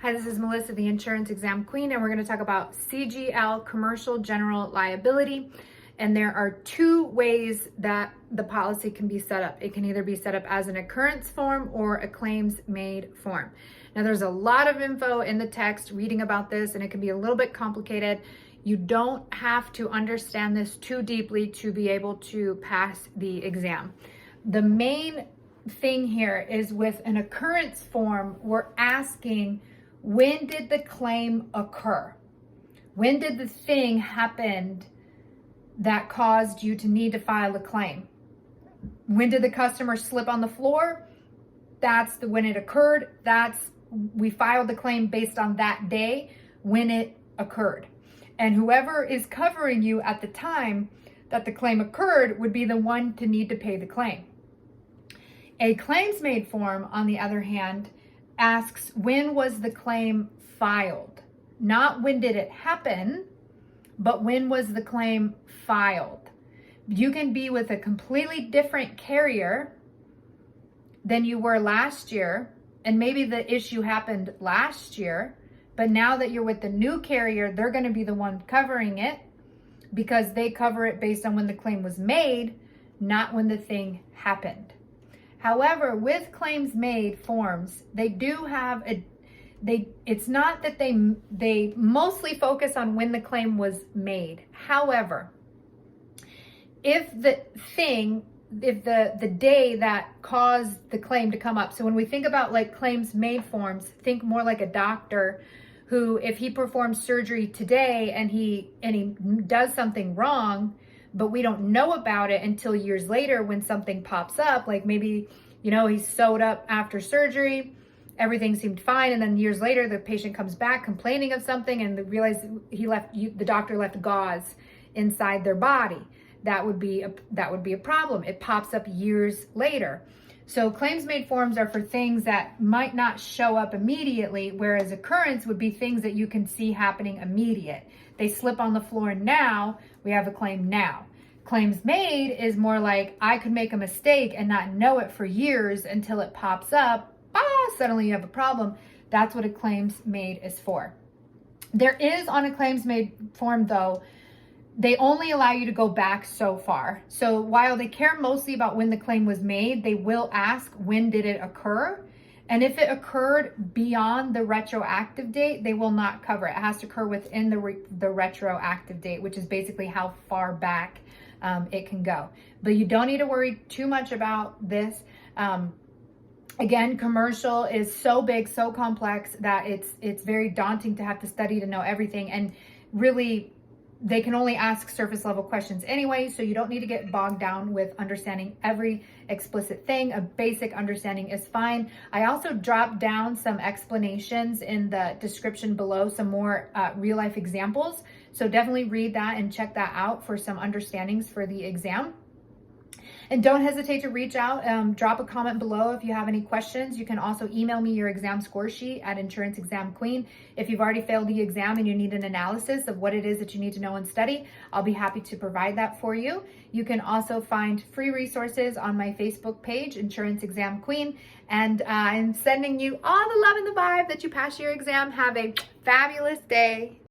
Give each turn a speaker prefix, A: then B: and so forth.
A: Hi, this is Melissa, the Insurance Exam Queen, and we're going to talk about CGL, Commercial General Liability. And there are two ways that the policy can be set up. It can either be set up as an occurrence form or a claims made form. Now, there's a lot of info in the text reading about this, and it can be a little bit complicated. You don't have to understand this too deeply to be able to pass the exam. The main thing here is with an occurrence form, we're asking, when did the claim occur? When did the thing happen that caused you to need to file a claim? When did the customer slip on the floor? That's when it occurred. We filed the claim based on that day when it occurred. And whoever is covering you at the time that the claim occurred would be the one to need to pay the claim. A claims made form, on the other hand, asks when was the claim filed? Not when did it happen, but when was the claim filed? You can be with a completely different carrier than you were last year, and maybe the issue happened last year, but now that you're with the new carrier, they're going to be the one covering it because they cover it based on when the claim was made, not when the thing happened. However, with claims made forms, they do have it's not that they mostly focus on when the claim was made. However, if the day that caused the claim to come up, so when we think about like claims made forms, think more like a doctor who, if he performs surgery today and he does something wrong, but we don't know about it until years later when something pops up, like maybe, he's sewed up after surgery, everything seemed fine, and then years later the patient comes back complaining of something and they realize the doctor left gauze inside their body. That would be a problem. It pops up years later. So claims made forms are for things that might not show up immediately, whereas occurrence would be things that you can see happening immediate. They slip on the floor now, we have a claim now. Claims made is more like I could make a mistake and not know it for years until it pops up. Suddenly you have a problem. That's what a claims made is for. There is on a claims made form though, they only allow you to go back so far. So while they care mostly about when the claim was made, they will ask when did it occur? And if it occurred beyond the retroactive date, they will not cover it. It has to occur within the retroactive date, which is basically how far back it can go. But you don't need to worry too much about this. Again, commercial is so big, so complex that it's very daunting to have to study to know everything. And really, they can only ask surface level questions anyway, so you don't need to get bogged down with understanding every explicit thing. A basic understanding is fine. I also dropped down some explanations in the description below, some more real life examples. So definitely read that and check that out for some understandings for the exam. And don't hesitate to reach out, drop a comment below if you have any questions. You can also email me your exam score sheet at Insurance Exam Queen. If you've already failed the exam and you need an analysis of what it is that you need to know and study, I'll be happy to provide that for you. You can also find free resources on my Facebook page, Insurance Exam Queen. And I'm sending you all the love and the vibe that you pass your exam. Have a fabulous day.